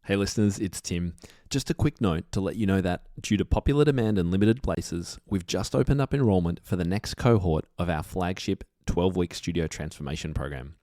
Hey listeners, it's Tim. Just a quick note to let you know that due to popular demand and limited places, we've just opened up enrollment for the next cohort of our flagship 12-week studio transformation program.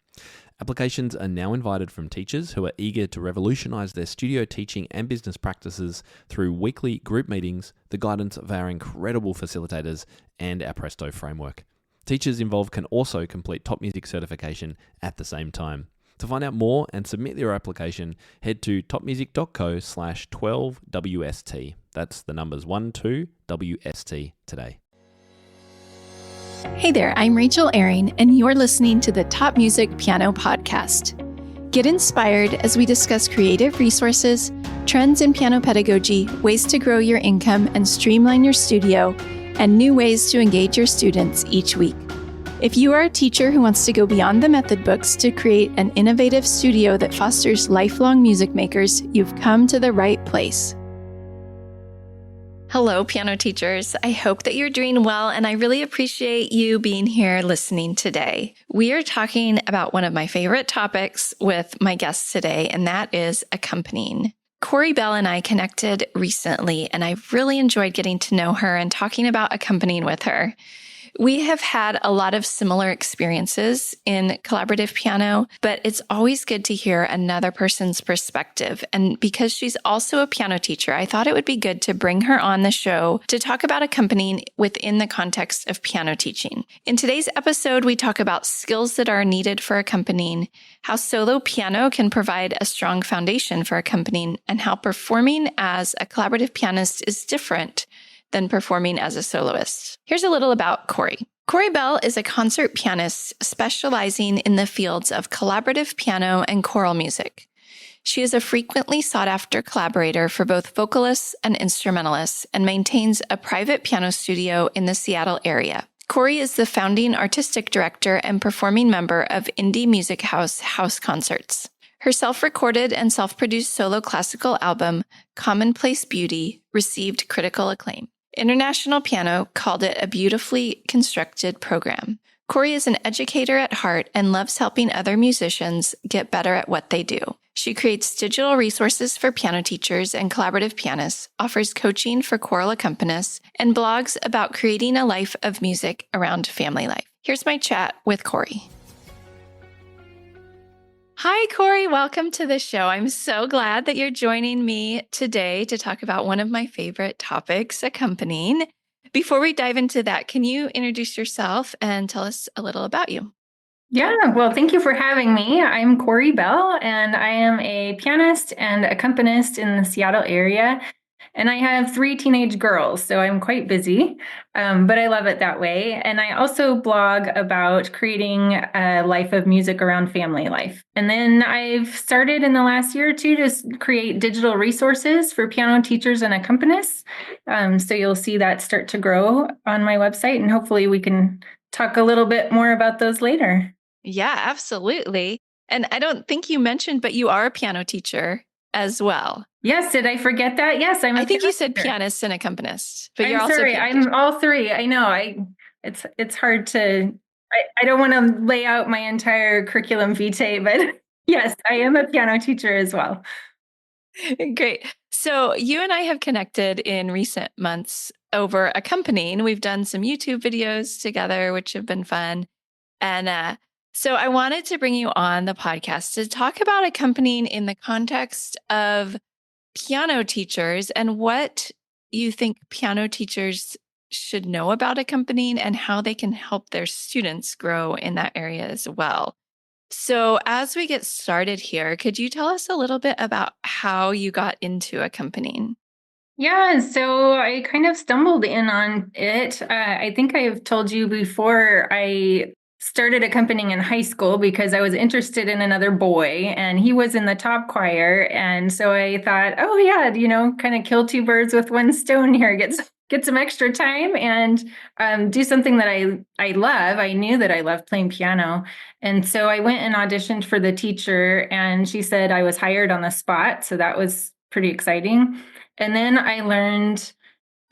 Applications are now invited from teachers who are eager to revolutionize their studio teaching and business practices through weekly group meetings, the guidance of our incredible facilitators, and our Presto framework. Teachers involved can also complete top music certification at the same time. To find out more and submit your application, head to topmusic.co/12WST. That's the numbers 12WST today. Hey there, I'm Rachel Ehring, and you're listening to the Top Music Piano Podcast. Get inspired as we discuss creative resources, trends in piano pedagogy, ways to grow your income and streamline your studio, and new ways to engage your students each week. If you are a teacher who wants to go beyond the method books to create an innovative studio that fosters lifelong music makers, you've come to the right place. Hello, piano teachers. I hope that you're doing well, and I really appreciate you being here listening today. We are talking about one of my favorite topics with my guests today, and that is accompanying. Cori Belle and I connected recently, and I really enjoyed getting to know her and talking about accompanying with her. We have had a lot of similar experiences in collaborative piano, but it's always good to hear another person's perspective. And because she's also a piano teacher, I thought it would be good to bring her on the show to talk about accompanying within the context of piano teaching. In today's episode, we talk about skills that are needed for accompanying, how solo piano can provide a strong foundation for accompanying, and how performing as a collaborative pianist is different than performing as a soloist. Here's a little about Cori. Cori Belle is a concert pianist specializing in the fields of collaborative piano and choral music. She is a frequently sought-after collaborator for both vocalists and instrumentalists and maintains a private piano studio in the Seattle area. Cori is the founding artistic director and performing member of indie music house House Concerts. Her self-recorded and self-produced solo classical album, Commonplace Beauty, received critical acclaim. International Piano called it a beautifully constructed program. Cori is an educator at heart and loves helping other musicians get better at what they do. She creates digital resources for piano teachers and collaborative pianists, offers coaching for choral accompanists, and blogs about creating a life of music around family life. Here's my chat with Cori. Hi, Cori. Welcome to the show. I'm so glad that you're joining me today to talk about one of my favorite topics, accompanying. Before we dive into that, can you introduce yourself and tell us a little about you? Yeah, well, thank you for having me. I'm Cori Belle, and I am a pianist and accompanist in the Seattle area. And I have 3 teenage girls, so I'm quite busy, but I love it that way. And I also blog about creating a life of music around family life. And then I've started in the last year or two to create digital resources for piano teachers and accompanists. So you'll see that start to grow on my website, and hopefully we can talk a little bit more about those later. Yeah, absolutely. And I don't think you mentioned, but you are a piano teacher as well. Yes, did I forget that? Yes, I think you said pianist and accompanist, but you're also sorry. I'm all 3. I know. It's hard to. I don't want to lay out my entire curriculum vitae, but yes, I am a piano teacher as well. Great. So you and I have connected in recent months over accompanying. We've done some YouTube videos together, which have been fun, and so I wanted to bring you on the podcast to talk about accompanying in the context of piano teachers and what you think piano teachers should know about accompanying and how they can help their students grow in that area as well. So as we get started here, could you tell us a little bit about how you got into accompanying? Yeah, so I kind of stumbled in on it. I think I have told you before, I started accompanying in high school because I was interested in another boy and he was in the top choir. And so I thought, oh yeah, kind of kill 2 birds with 1 stone here, get some extra time and do something that I love. I knew that I loved playing piano. And so I went and auditioned for the teacher, and she said I was hired on the spot. So that was pretty exciting. And then I learned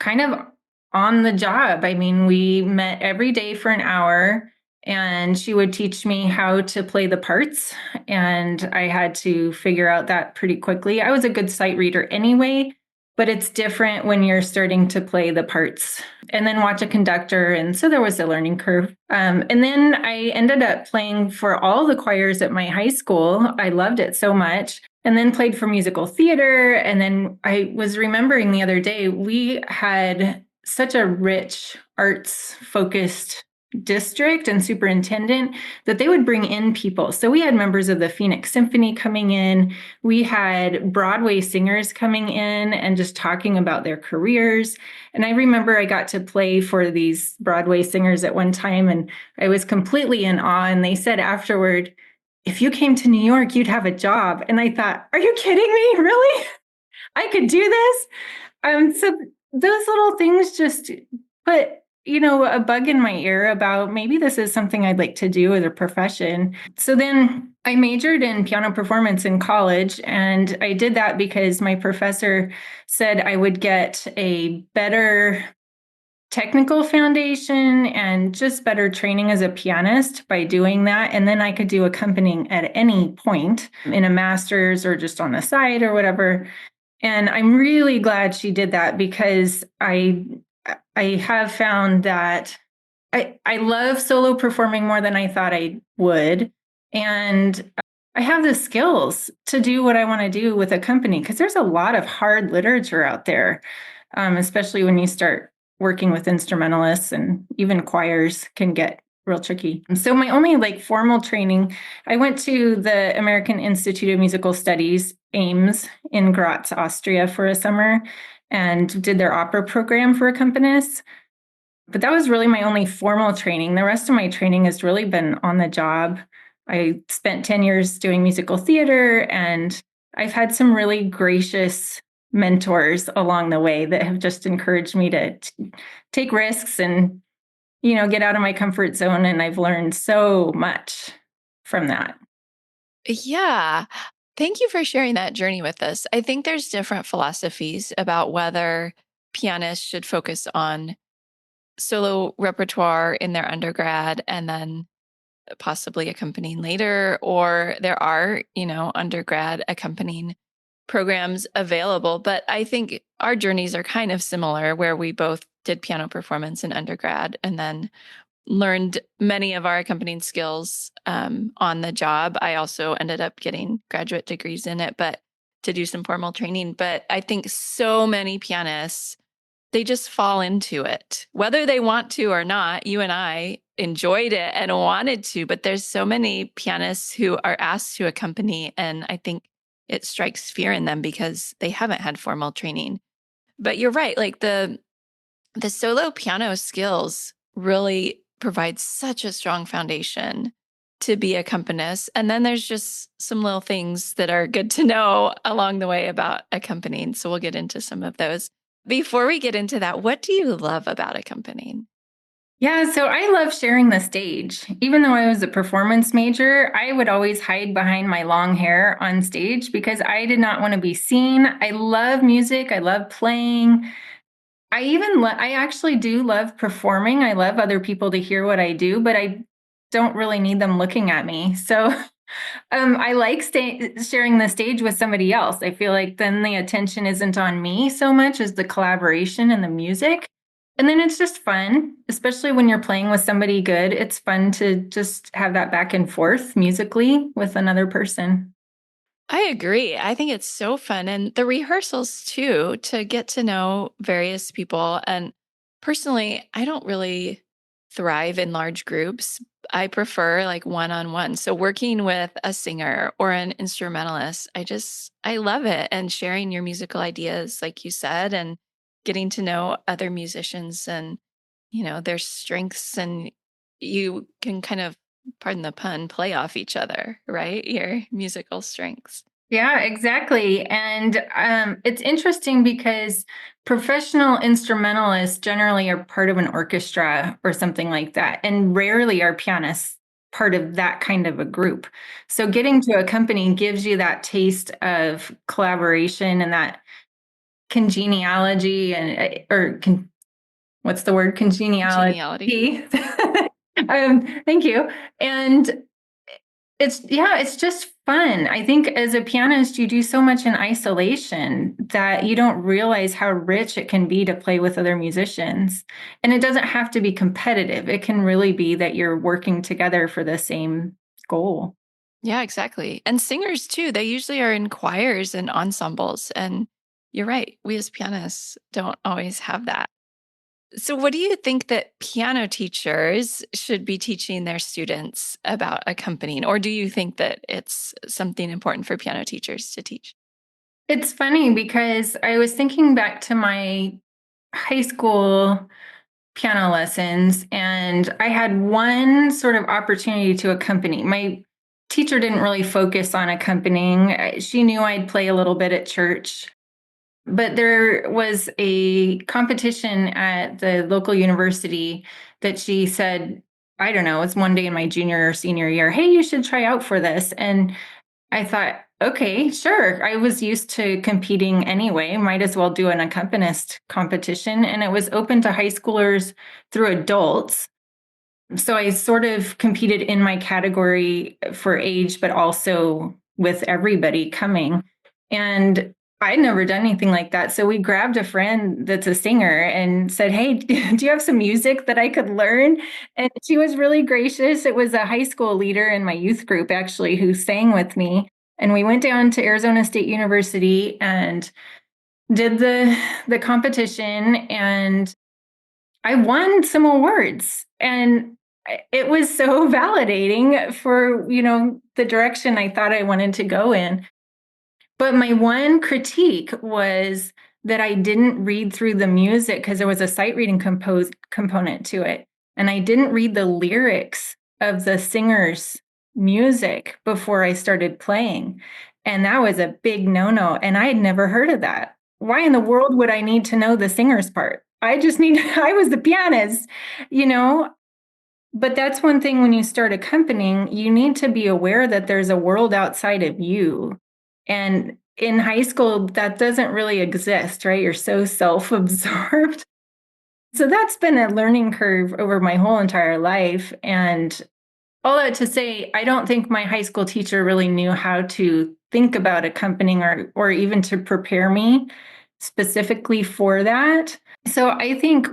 kind of on the job. I mean, we met every day for an hour, and she would teach me how to play the parts. And I had to figure out that pretty quickly. I was a good sight reader anyway, but it's different when you're starting to play the parts and then watch a conductor. And so there was a learning curve. And then I ended up playing for all the choirs at my high school. I loved it so much. And then played for musical theater. And then I was remembering the other day, we had such a rich arts focused district and superintendent that they would bring in people. So we had members of the Phoenix Symphony coming in. We had Broadway singers coming in and just talking about their careers. And I remember I got to play for these Broadway singers at one time, and I was completely in awe. And they said afterward, if you came to New York, you'd have a job. And I thought, are you kidding me? Really? I could do this? So those little things just put, a bug in my ear about maybe this is something I'd like to do as a profession. So then I majored in piano performance in college, and I did that because my professor said I would get a better technical foundation and just better training as a pianist by doing that. And then I could do accompanying at any point in a master's or just on the side or whatever. And I'm really glad she did that because I have found that I love solo performing more than I thought I would. And I have the skills to do what I want to do with a company because there's a lot of hard literature out there, especially when you start working with instrumentalists, and even choirs can get real tricky. So my only formal training, I went to the American Institute of Musical Studies, AIMS, in Graz, Austria for a summer and did their opera program for accompanists. But that was really my only formal training. The rest of my training has really been on the job. I spent 10 years doing musical theater, and I've had some really gracious mentors along the way that have just encouraged me to take risks and, get out of my comfort zone. And I've learned so much from that. Yeah. Thank you for sharing that journey with us. I think there's different philosophies about whether pianists should focus on solo repertoire in their undergrad and then possibly accompanying later, or there are, undergrad accompanying programs available. But I think our journeys are kind of similar, where we both did piano performance in undergrad and then learned many of our accompanying skills on the job. I also ended up getting graduate degrees in it, but to do some formal training. But I think so many pianists, they just fall into it, whether they want to or not. You and I enjoyed it and wanted to, but there's so many pianists who are asked to accompany, and I think it strikes fear in them because they haven't had formal training. But you're right, the solo piano skills really provide such a strong foundation to be accompanist. And then there's just some little things that are good to know along the way about accompanying. So we'll get into some of those. Before we get into that, what do you love about accompanying? Yeah, so I love sharing the stage. Even though I was a performance major, I would always hide behind my long hair on stage because I did not want to be seen. I love music. I love playing. I actually do love performing. I love other people to hear what I do, but I don't really need them looking at me. So I like sharing the stage with somebody else. I feel like then the attention isn't on me so much as the collaboration and the music. And then it's just fun, especially when you're playing with somebody good. It's fun to just have that back and forth musically with another person. I agree. I think it's so fun. And the rehearsals too, to get to know various people. And personally, I don't really thrive in large groups. I prefer one-on-one. So working with a singer or an instrumentalist, I love it. And sharing your musical ideas, like you said, and getting to know other musicians and, their strengths, and you can kind of, pardon the pun, play off each other, right? Your musical strengths. Yeah, exactly. And it's interesting because professional instrumentalists generally are part of an orchestra or something like that, and rarely are pianists part of that kind of a group. So getting to accompany gives you that taste of collaboration and that congeniality and what's the word? Geniality. Congeniality. Thank you. And it's just fun. I think as a pianist, you do so much in isolation that you don't realize how rich it can be to play with other musicians. And it doesn't have to be competitive. It can really be that you're working together for the same goal. Yeah, exactly. And singers too, they usually are in choirs and ensembles. And you're right, we as pianists don't always have that. So, what do you think that piano teachers should be teaching their students about accompanying? Or do you think that it's something important for piano teachers to teach? It's funny because I was thinking back to my high school piano lessons, and I had one sort of opportunity to accompany. My teacher didn't really focus on accompanying. She knew I'd play a little bit at church, but there was a competition at the local university that she said, I don't know, it's one day in my junior or senior year, hey, you should try out for this. And I thought, okay, sure. I was used to competing anyway. Might as well do an accompanist competition. And it was open to high schoolers through adults. So I sort of competed in my category for age, but also with everybody coming. And I'd never done anything like that. So we grabbed a friend that's a singer and said, hey, do you have some music that I could learn? And she was really gracious. It was a high school leader in my youth group, actually, who sang with me. And we went down to Arizona State University and did the competition, and I won some awards. And it was so validating for, the direction I thought I wanted to go in. But my one critique was that I didn't read through the music because there was a sight reading component to it. And I didn't read the lyrics of the singer's music before I started playing. And that was a big no-no. And I had never heard of that. Why in the world would I need to know the singer's part? I was the pianist, you know? But that's one thing when you start accompanying, you need to be aware that there's a world outside of you. And in high school, that doesn't really exist, right? You're so self absorbed. So that's been a learning curve over my whole entire life. And all that to say, I don't think my high school teacher really knew how to think about accompanying or even to prepare me specifically for that. So I think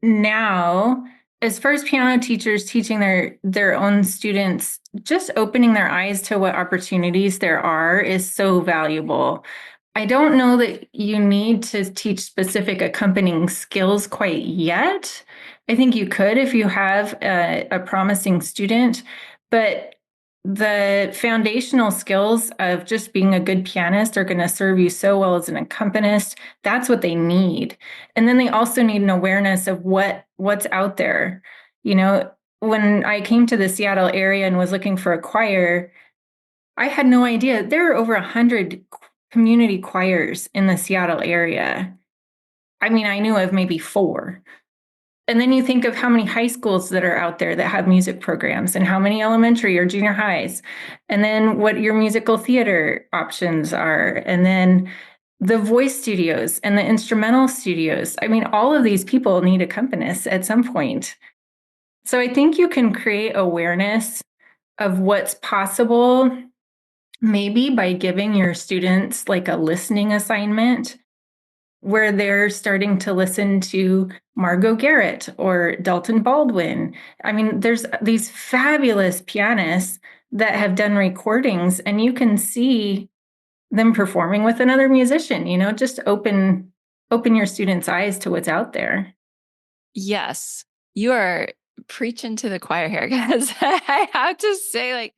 now, as first piano teachers teaching their own students, just opening their eyes to what opportunities there are is so valuable. I don't know that you need to teach specific accompanying skills quite yet. I think you could if you have a promising student, but the foundational skills of just being a good pianist are going to serve you so well as an accompanist. That's what they need. And then they also need an awareness of what's out there. When I came to the Seattle area and was looking for a choir, I had no idea. There are over 100 community choirs in the Seattle area. I mean, I knew of maybe 4. And then you think of how many high schools that are out there that have music programs and how many elementary or junior highs, and then what your musical theater options are, and then the voice studios and the instrumental studios. I mean, all of these people need accompanists at some point. So I think you can create awareness of what's possible, maybe by giving your students like a listening assignment where they're starting to listen to Margot Garrett or Dalton Baldwin. I mean, there's these fabulous pianists that have done recordings, and you can see them performing with another musician. Just open your students' eyes to what's out there. Yes, you are preaching to the choir here, because I have to say, like,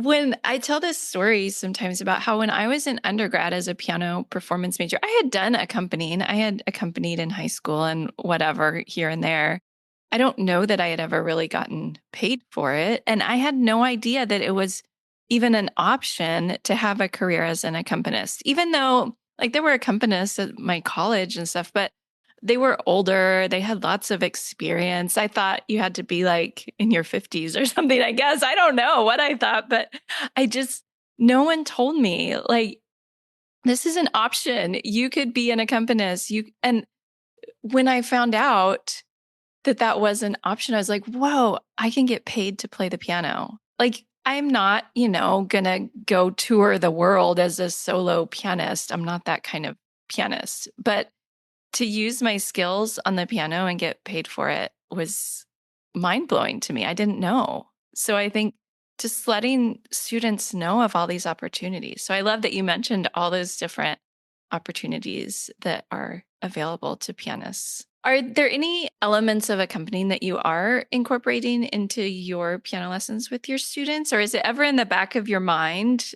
when I tell this story sometimes about how when I was in undergrad as a piano performance major, I had done accompanying. I had accompanied in high school and whatever here and there. I don't know that I had ever really gotten paid for it. And I had no idea that it was even an option to have a career as an accompanist, even though like there were accompanists at my college and stuff, but they were older. They had lots of experience. I thought you had to be like in your 50s or something, I guess. I don't know what I thought, but no one told me like, this is an option. You could be an accompanist. And when I found out, that was an option. I was like, whoa, I can get paid to play the piano. Like, I'm not, gonna go tour the world as a solo pianist. I'm not that kind of pianist. But to use my skills on the piano and get paid for it was mind blowing to me. I didn't know. So I think just letting students know of all these opportunities. So I love that you mentioned all those different opportunities that are available to pianists. Are there any elements of accompanying that you are incorporating into your piano lessons with your students, or is it ever in the back of your mind?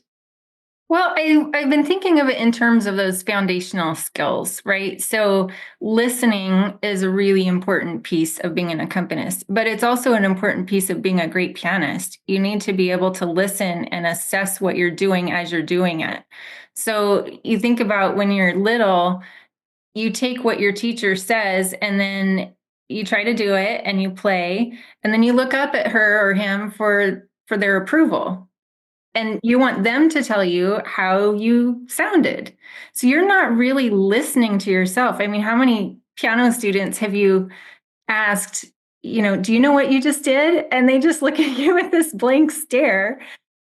Well, I've been thinking of it in terms of those foundational skills, right? So listening is a really important piece of being an accompanist, but it's also an important piece of being a great pianist. You need to be able to listen and assess what you're doing as you're doing it. So you think about when you're little, you take what your teacher says and then you try to do it and you play, and then you look up at her or him for their approval. And you want them to tell you how you sounded. So you're not really listening to yourself. I mean, how many piano students have you asked, do you know what you just did? And they just look at you with this blank stare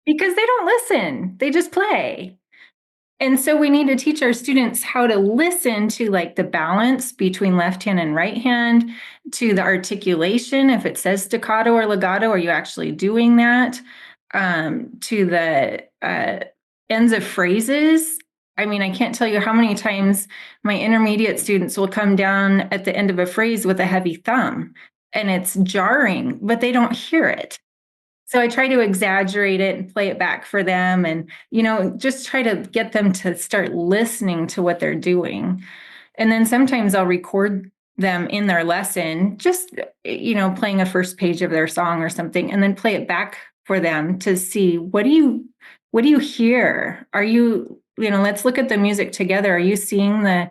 because they don't listen, they just play. And so we need to teach our students how to listen to like the balance between left hand and right hand, to the articulation. If it says staccato or legato, are you actually doing that? To the ends of phrases. I mean, I can't tell you how many times my intermediate students will come down at the end of a phrase with a heavy thumb, and it's jarring, but they don't hear it. So I try to exaggerate it and play it back for them, and, just try to get them to start listening to what they're doing. And then sometimes I'll record them in their lesson, just, playing a first page of their song or something, and then play it back for them to see, what do you hear? Are you, let's look at the music together. Are you seeing the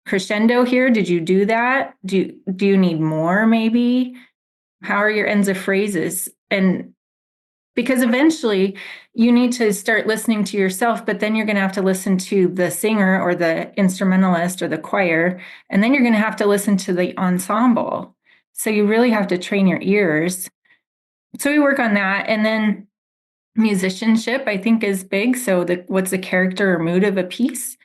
crescendo here? Did you do that? Do you need more maybe? How are your ends of phrases? And because eventually you need to start listening to yourself, but then you're going to have to listen to the singer or the instrumentalist or the choir, and then you're going to have to listen to the ensemble. So you really have to train your ears. So we work on that. And then musicianship, I think, is big. So what's the character or mood of a piece?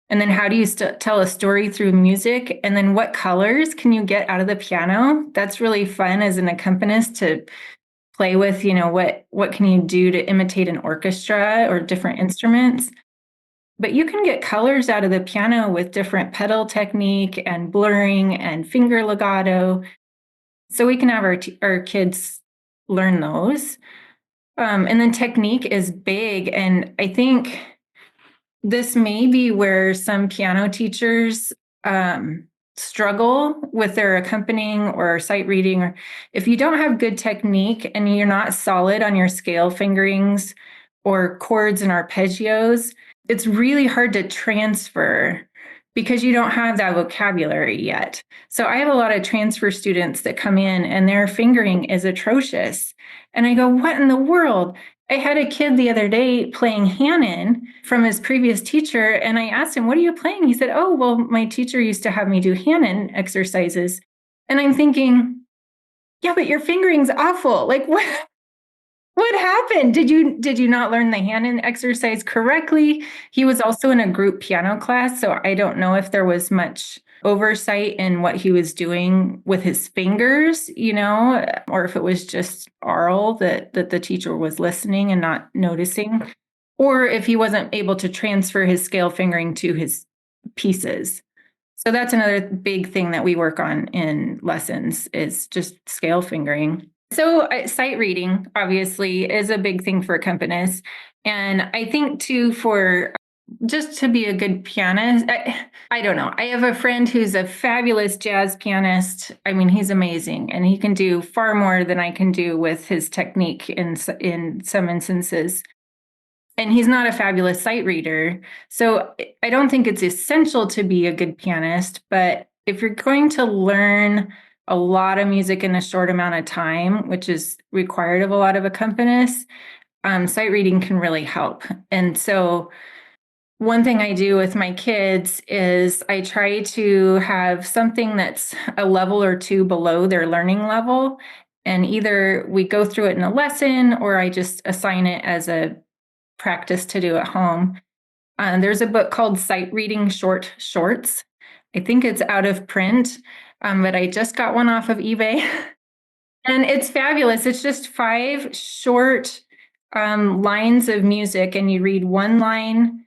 And then how do you tell a story through music? And then what colors can you get out of the piano? That's really fun as an accompanist to play with, what can you do to imitate an orchestra or different instruments? But you can get colors out of the piano with different pedal technique and blurring and finger legato. So we can have our kids learn those. And then technique is big. And I think this may be where some piano teachers struggle with their accompanying or sight reading. Or if you don't have good technique and you're not solid on your scale fingerings or chords and arpeggios, it's really hard to transfer because you don't have that vocabulary yet. So I have a lot of transfer students that come in and their fingering is atrocious. And I go, what in the world? I had a kid the other day playing Hanon from his previous teacher, and I asked him, what are you playing? He said, oh, well, my teacher used to have me do Hanon exercises. And I'm thinking, yeah, but your fingering's awful. Like, what happened? Did you not learn the Hanon exercise correctly? He was also in a group piano class, so I don't know if there was much oversight in what he was doing with his fingers, or if it was just aural that the teacher was listening and not noticing, or if he wasn't able to transfer his scale fingering to his pieces. So that's another big thing that we work on in lessons is just scale fingering. So sight reading obviously is a big thing for accompanists. And I think too, for just to be a good pianist, I don't know. I have a friend who's a fabulous jazz pianist. I mean, he's amazing, and he can do far more than I can do with his technique in some instances. And he's not a fabulous sight reader. So I don't think it's essential to be a good pianist, but if you're going to learn a lot of music in a short amount of time, which is required of a lot of accompanists, sight reading can really help. And so one thing I do with my kids is I try to have something that's a level or two below their learning level. And either we go through it in a lesson or I just assign it as a practice to do at home. There's a book called Sight Reading Short Shorts. I think it's out of print, but I just got one off of eBay. And it's fabulous. It's just 5 short lines of music, and you read one line.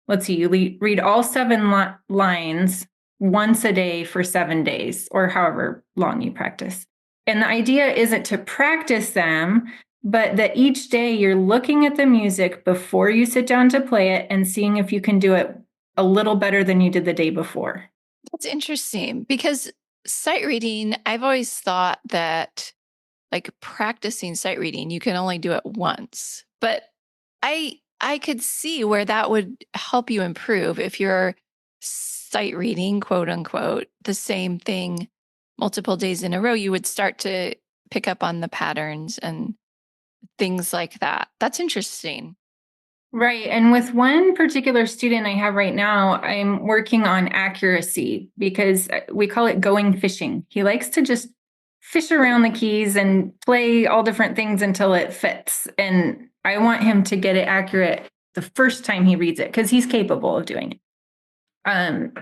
Let's see, you read all 7 lines once a day for 7 days, or however long you practice. And the idea isn't to practice them, but that each day you're looking at the music before you sit down to play it and seeing if you can do it a little better than you did the day before. That's interesting because sight reading, I've always thought that like practicing sight reading, you can only do it once. But I could see where that would help you improve if you're sight reading, quote unquote, the same thing multiple days in a row. You would start to pick up on the patterns and things like that. That's interesting. Right. And with one particular student I have right now, I'm working on accuracy because we call it going fishing. He likes to just fish around the keys and play all different things until it fits. And I want him to get it accurate the first time he reads it because he's capable of doing it.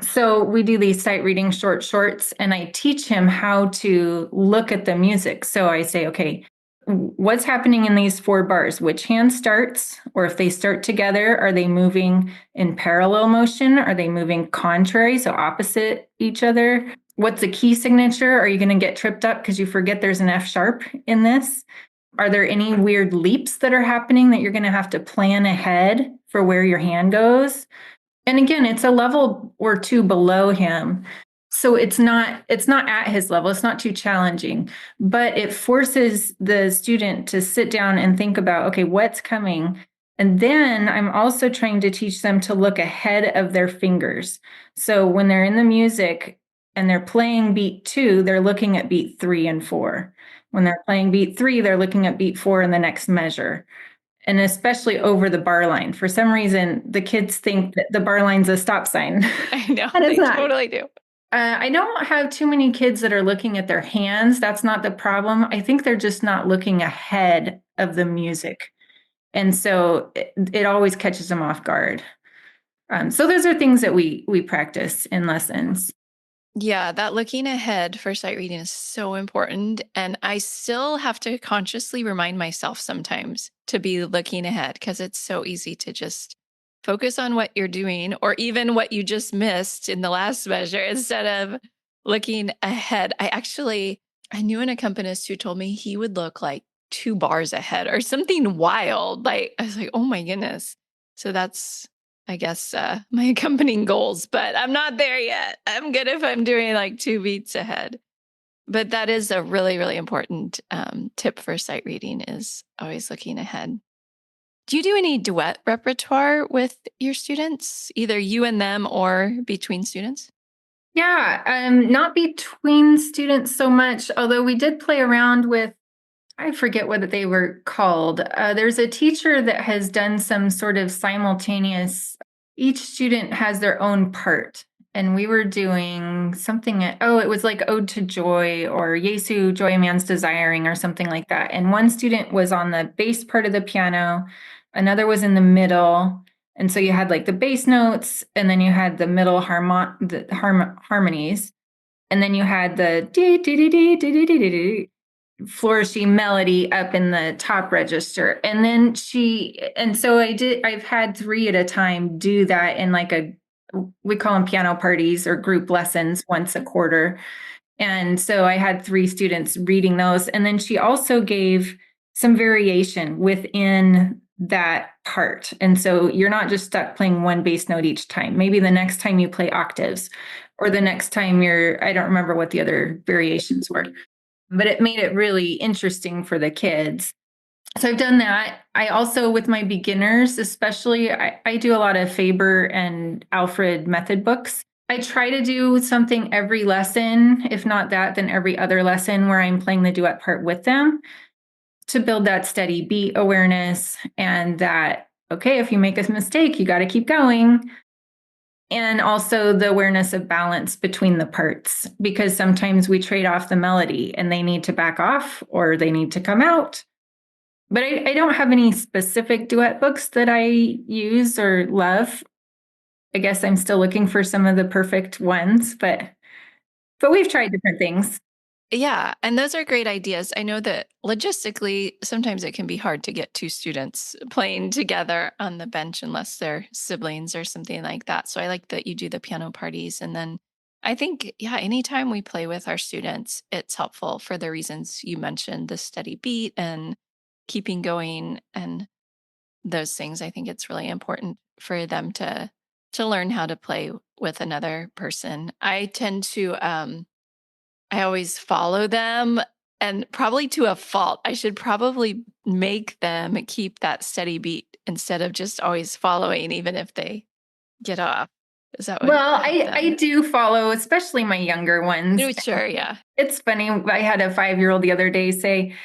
So we do these sight reading short shorts, and I teach him how to look at the music. So I say, okay, what's happening in these 4 bars? Which hand starts? Or if they start together, are they moving in parallel motion? Are they moving contrary, so opposite each other? What's the key signature? Are you going to get tripped up because you forget there's an F sharp in this? Are there any weird leaps that are happening that you're going to have to plan ahead for where your hand goes? And again, it's a level or 2 below him. So it's not at his level. It's not too challenging, but it forces the student to sit down and think about, okay, what's coming? And then I'm also trying to teach them to look ahead of their fingers. So when they're in the music and they're playing beat 2, they're looking at beat 3 and 4. When they're playing beat 3, they're looking at beat 4 in the next measure. And especially over the bar line. For some reason, the kids think that the bar line's a stop sign. I know, and it's they not. totally do. I don't have too many kids that are looking at their hands. That's not the problem. I think they're just not looking ahead of the music. And so it always catches them off guard. So those are things that we practice in lessons. Yeah, that looking ahead for sight reading is so important. And I still have to consciously remind myself sometimes to be looking ahead because it's so easy to just focus on what you're doing or even what you just missed in the last measure instead of looking ahead. I knew an accompanist who told me he would look like 2 bars ahead or something wild. Like, I was like, oh my goodness. So that's, I guess, my accompanying goals, but I'm not there yet. I'm good if I'm doing like 2 beats ahead. But that is a really, really important tip for sight reading is always looking ahead. Do you do any duet repertoire with your students, either you and them or between students? Yeah, not between students so much, although we did play around with, I forget what they were called. There's a teacher that has done some sort of simultaneous, each student has their own part. And we were doing something, it was like Ode to Joy or Jesu, Joy a Man's Desiring or something like that. And one student was on the bass part of the piano, another was in the middle. And so you had like the bass notes, and then you had the middle harmonies, and then you had the flourishing melody up in the top register. And so I've had 3 at a time do that in like we call them piano parties or group lessons once a quarter. And so I had 3 students reading those. And then she also gave some variation within that part. And so you're not just stuck playing one bass note each time. Maybe the next time you play octaves, or the next time I don't remember what the other variations were, but it made it really interesting for the kids. So I've done that. I also, with my beginners, especially, I do a lot of Faber and Alfred method books. I try to do something every lesson, if not that, then every other lesson where I'm playing the duet part with them to build that steady beat awareness and that, okay, if you make a mistake, you got to keep going. And also the awareness of balance between the parts, because sometimes we trade off the melody and they need to back off or they need to come out. But I don't have any specific duet books that I use or love. I guess I'm still looking for some of the perfect ones, but we've tried different things. Yeah, and those are great ideas. I know that logistically, sometimes it can be hard to get two students playing together on the bench unless they're siblings or something like that. So I like that you do the piano parties. And then I think, yeah, anytime we play with our students, it's helpful for the reasons you mentioned, the steady beat and keeping going and those things. I think it's really important for them to learn how to play with another person. I tend to I always follow them and probably to a fault. I should probably make them keep that steady beat instead of just always following, even if they get off. Is that would Well, help I them. do follow, especially my younger ones. Oh, sure, yeah. It's funny. I had a 5-year-old the other day say,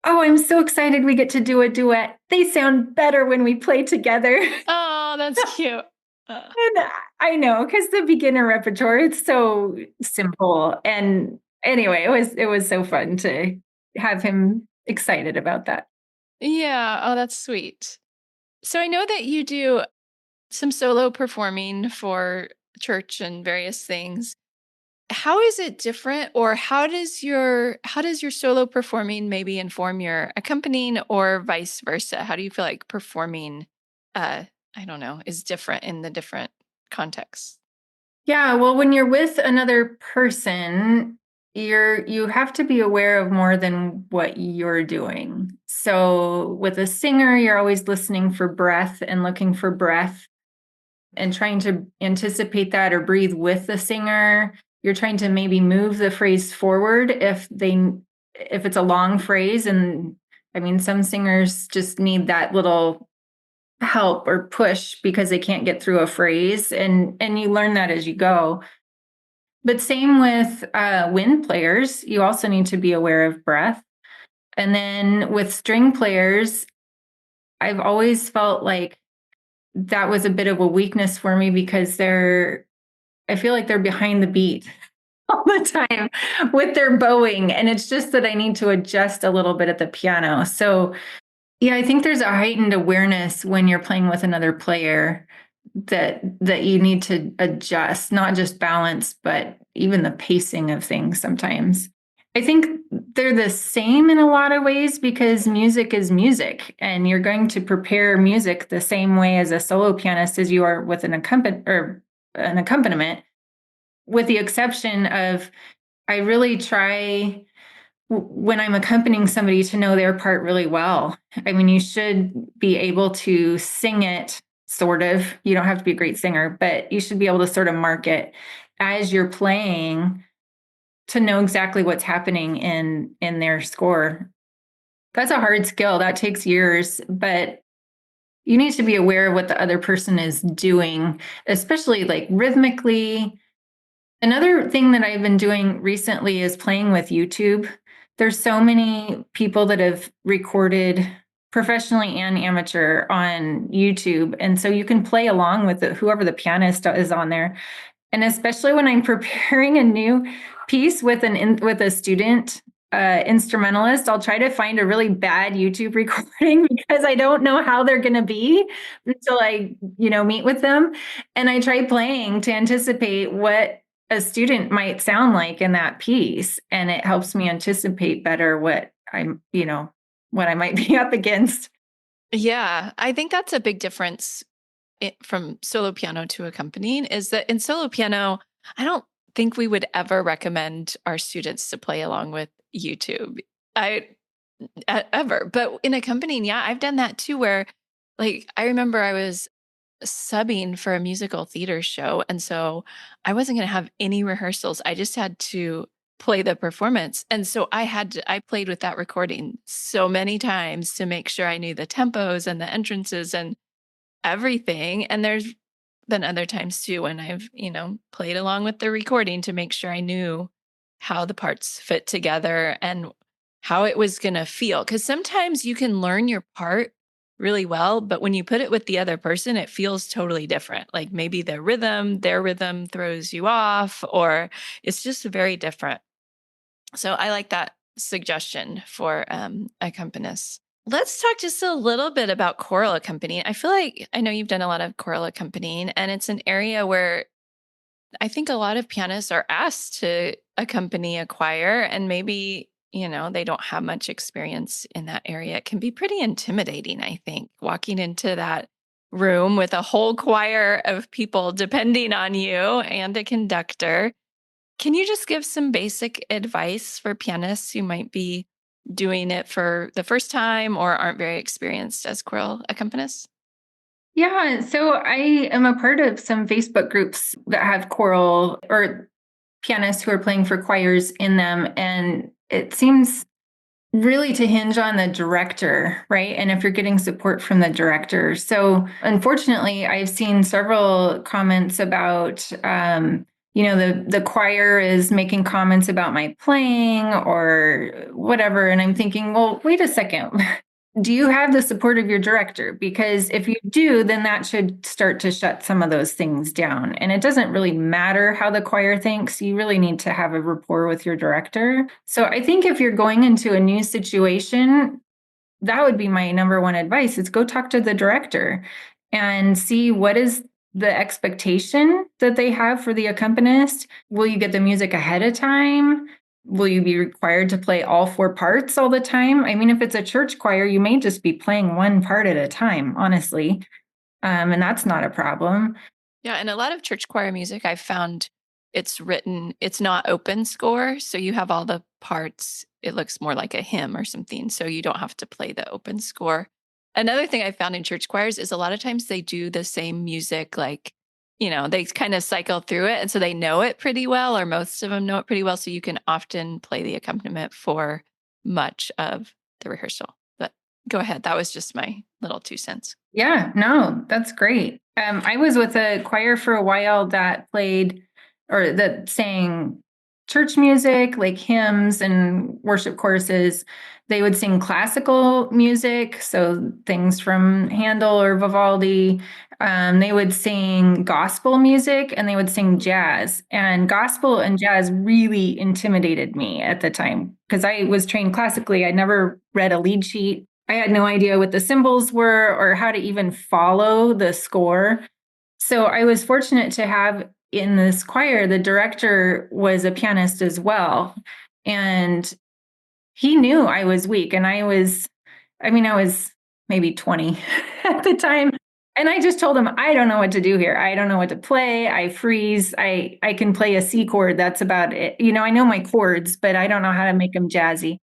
"Oh, I'm so excited we get to do a duet. They sound better when we play together." Oh, that's cute. And I know, because the beginner repertoire, it's so simple. And anyway, it was so fun to have him excited about that. Yeah. Oh, that's sweet. So I know that you do some solo performing for church and various things. How is it different, or how does your solo performing maybe inform your accompanying or vice versa? How do you feel like performing uh I don't know, is different in the different contexts? Yeah, well, when you're with another person, you have to be aware of more than what you're doing. So with a singer, you're always listening for breath and looking for breath and trying to anticipate that or breathe with the singer. You're trying to maybe move the phrase forward if it's a long phrase. And I mean, some singers just need that little help or push because they can't get through a phrase, and you learn that as you go. But same with wind players, you also need to be aware of breath. And then with string players, I've always felt like that was a bit of a weakness for me because I feel like they're behind the beat all the time with their bowing. And it's just that I need to adjust a little bit at the piano. So, yeah, I think there's a heightened awareness when you're playing with another player that you need to adjust, not just balance, but even the pacing of things sometimes. I think they're the same in a lot of ways because music is music, and you're going to prepare music the same way as a solo pianist as you are with an accompaniment, with the exception of I really try when I'm accompanying somebody to know their part really well. I mean, you should be able to sing it, sort of. You don't have to be a great singer, but you should be able to sort of mark it as you're playing to know exactly what's happening in their score. That's a hard skill. That takes years, but you need to be aware of what the other person is doing, especially like rhythmically. Another thing that I've been doing recently is playing with YouTube. There's so many people that have recorded professionally and amateur on YouTube. And so you can play along with whoever the pianist is on there. And especially when I'm preparing a new piece with with a student instrumentalist, I'll try to find a really bad YouTube recording because I don't know how they're going to be until I, meet with them. And I try playing to anticipate what a student might sound like in that piece, and it helps me anticipate better what I might be up against. Yeah, I think that's a big difference from solo piano to accompanying is that in solo piano, I don't think we would ever recommend our students to play along with YouTube. I ever. But in accompanying, yeah, I've done that too where like I remember I was subbing for a musical theater show and so I wasn't going to have any rehearsals. I just had to play the performance. And so I played with that recording so many times to make sure I knew the tempos and the entrances and everything. And there's been other times too when I've, played along with the recording to make sure I knew how the parts fit together and how it was going to feel. Cause sometimes you can learn your part really well. But when you put it with the other person, it feels totally different. Like maybe their rhythm throws you off, or it's just very different. So I like that suggestion for accompanists. Let's talk just a little bit about choral accompanying. I feel like I know you've done a lot of choral accompanying, and it's an area where I think a lot of pianists are asked to accompany a choir, and maybe, they don't have much experience in that area. It can be pretty intimidating, I think, walking into that room with a whole choir of people depending on you and a conductor. Can you just give some basic advice for pianists who might be doing it for the first time or aren't very experienced as choral accompanists? Yeah, so I am a part of some Facebook groups that have choral or pianists who are playing for choirs in them. And it seems really to hinge on the director, right? And if you're getting support from the director. So unfortunately, I've seen several comments about, the choir is making comments about my playing or whatever. And I'm thinking, well, wait a second. Do you have the support of your director? Because if you do, then that should start to shut some of those things down. And it doesn't really matter how the choir thinks. You really need to have a rapport with your director. So I think if you're going into a new situation, that would be my number one advice is go talk to the director and see what is the expectation that they have for the accompanist. Will you get the music ahead of time? Will you be required to play all four parts all the time? I mean, if it's a church choir, you may just be playing one part at a time, honestly. And that's not a problem. Yeah, and a lot of church choir music, I've found it's not open score. So you have all the parts. It looks more like a hymn or something. So you don't have to play the open score. Another thing I found in church choirs is a lot of times they do the same music, like, they kind of cycle through it. And so they know it pretty well, or most of them know it pretty well. So you can often play the accompaniment for much of the rehearsal. But go ahead. That was just my little 2 cents. Yeah, no, that's great. I was with a choir for a while that played or that sang church music, like hymns and worship choruses. They would sing classical music, so things from Handel or Vivaldi. They would sing gospel music and they would sing jazz. And gospel and jazz really intimidated me at the time because I was trained classically. I'd never read a lead sheet. I had no idea what the symbols were or how to even follow the score. So I was fortunate to have in this choir, the director was a pianist as well. And he knew I was weak. And I was maybe 20 at the time. And I just told him, I don't know what to do here. I don't know what to play. I freeze. I can play a C chord. That's about it. I know my chords, but I don't know how to make them jazzy.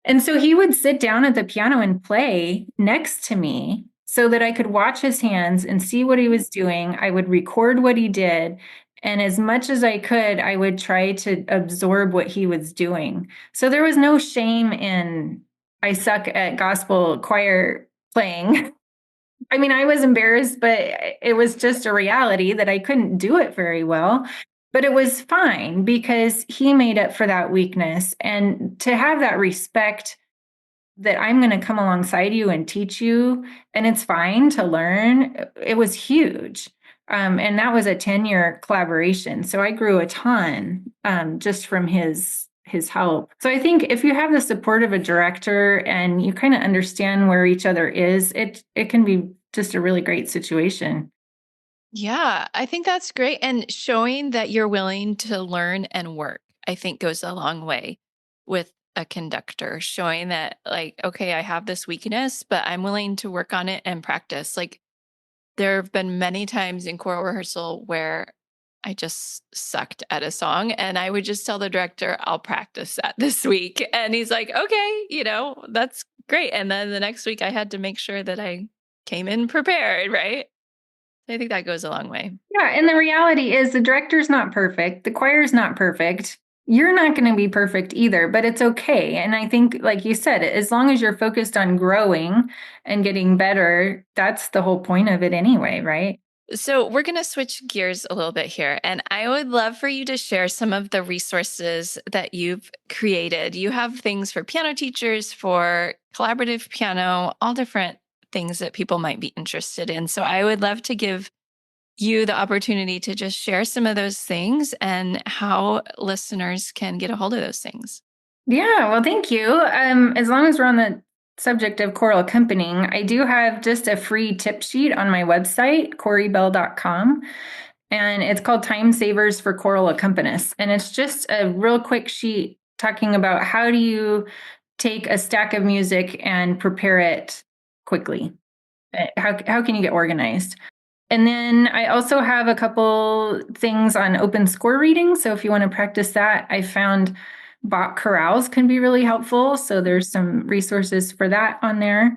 And so he would sit down at the piano and play next to me so that I could watch his hands and see what he was doing. I would record what he did. And as much as I could, I would try to absorb what he was doing. So there was no shame in I suck at gospel choir playing. I mean, I was embarrassed, but it was just a reality that I couldn't do it very well. But it was fine because he made up for that weakness. And to have that respect that I'm going to come alongside you and teach you, and it's fine to learn, it was huge. And that was a 10-year collaboration. So I grew a ton just from his help. So I think if you have the support of a director and you kind of understand where each other is, it can be just a really great situation. Yeah, I think that's great. And showing that you're willing to learn and work, I think goes a long way with a conductor, showing that, like, okay, I have this weakness, but I'm willing to work on it and practice. Like, there have been many times in choral rehearsal where I just sucked at a song and I would just tell the director, I'll practice that this week. And he's like, okay, that's great. And then the next week I had to make sure that I came in prepared, right? I think that goes a long way. Yeah, and the reality is the director's not perfect, the choir's not perfect. You're not going to be perfect either, but it's okay. And I think, like you said, as long as you're focused on growing and getting better, that's the whole point of it anyway, right? So we're going to switch gears a little bit here. And I would love for you to share some of the resources that you've created. You have things for piano teachers, for collaborative piano, all different things that people might be interested in. So I would love to give you the opportunity to just share some of those things and how listeners can get a hold of those things. Yeah, well, thank you. As long as we're on the subject of choral accompanying, I do have just a free tip sheet on my website, coribelle.com. And it's called Time Savers for Choral Accompanists. And it's just a real quick sheet talking about how do you take a stack of music and prepare it quickly. How can you get organized? And then I also have a couple things on open score reading. So if you want to practice that, I found Bach chorales can be really helpful. So there's some resources for that on there.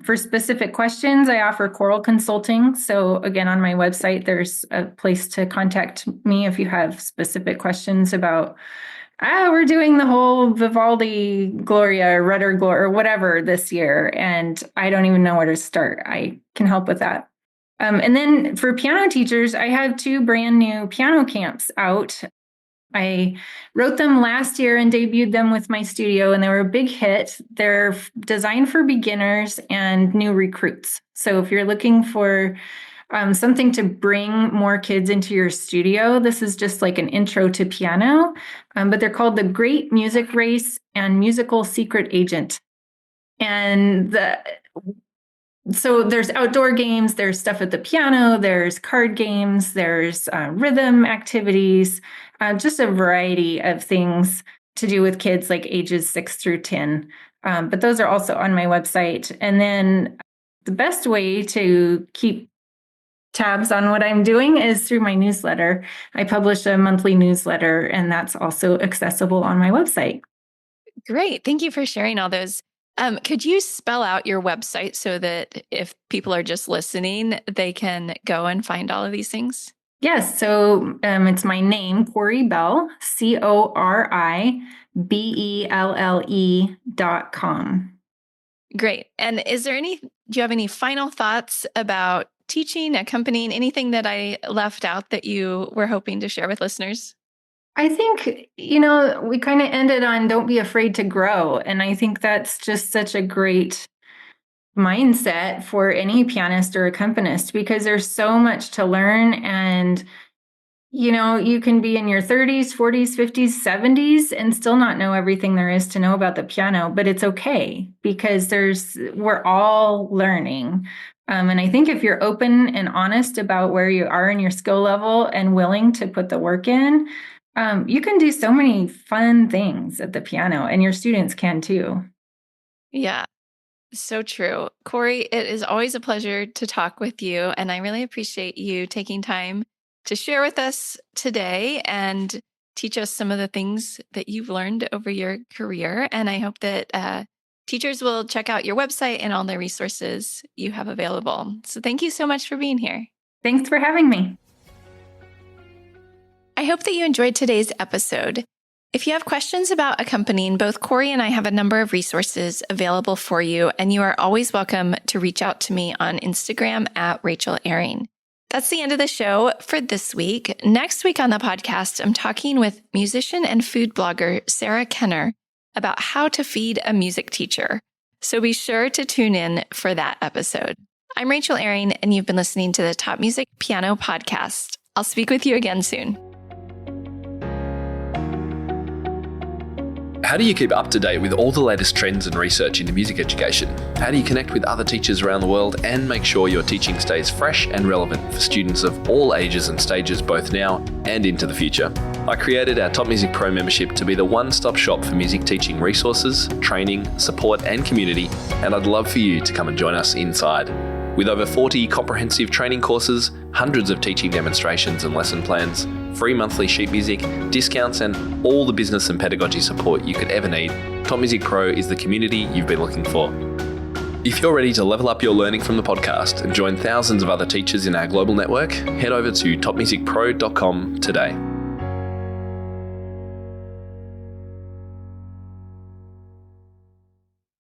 For specific questions, I offer choral consulting. So again, on my website, there's a place to contact me if you have specific questions about, we're doing the whole Vivaldi Gloria, Rudder Gloria, or whatever this year, and I don't even know where to start. I can help with that. And then for piano teachers, I have 2 brand new piano camps out. I wrote them last year and debuted them with my studio, and they were a big hit. They're designed for beginners and new recruits. So if you're looking for something to bring more kids into your studio, this is just like an intro to piano, but they're called the Great Music Race and Musical Secret Agent. And so there's outdoor games, there's stuff at the piano, there's card games, there's rhythm activities, just a variety of things to do with kids like ages 6 through 10. But those are also on my website. And then the best way to keep tabs on what I'm doing is through my newsletter. I publish a monthly newsletter, and that's also accessible on my website. Great. Thank you for sharing all those. Could you spell out your website so that if people are just listening, they can go and find all of these things? Yes. So it's my name, Cori Belle, CORIBELLE.com. Great. And do you have any final thoughts about teaching, accompanying, anything that I left out that you were hoping to share with listeners? I think, we kind of ended on don't be afraid to grow. And I think that's just such a great mindset for any pianist or accompanist, because there's so much to learn. And, you can be in your 30s, 40s, 50s, 70s and still not know everything there is to know about the piano, but it's okay because we're all learning. And I think if you're open and honest about where you are in your skill level and willing to put the work in, you can do so many fun things at the piano, and your students can too. Yeah, so true. Cori, it is always a pleasure to talk with you, and I really appreciate you taking time to share with us today and teach us some of the things that you've learned over your career. And I hope that teachers will check out your website and all the resources you have available. So thank you so much for being here. Thanks for having me. I hope that you enjoyed today's episode. If you have questions about accompanying, both Cori and I have a number of resources available for you, and you are always welcome to reach out to me on Instagram at Rachel Ehring. That's the end of the show for this week. Next week on the podcast, I'm talking with musician and food blogger Sarah Kenner about how to feed a music teacher. So be sure to tune in for that episode. I'm Rachel Ehring, and you've been listening to the Top Music Piano Podcast. I'll speak with you again soon. How do you keep up to date with all the latest trends and research into music education? How do you connect with other teachers around the world and make sure your teaching stays fresh and relevant for students of all ages and stages, both now and into the future? I created our Top Music Pro membership to be the one-stop shop for music teaching resources, training, support and community, and I'd love for you to come and join us inside. With over 40 comprehensive training courses, hundreds of teaching demonstrations and lesson plans, free monthly sheet music, discounts, and all the business and pedagogy support you could ever need, Top Music Pro is the community you've been looking for. If you're ready to level up your learning from the podcast and join thousands of other teachers in our global network, head over to topmusicpro.com today.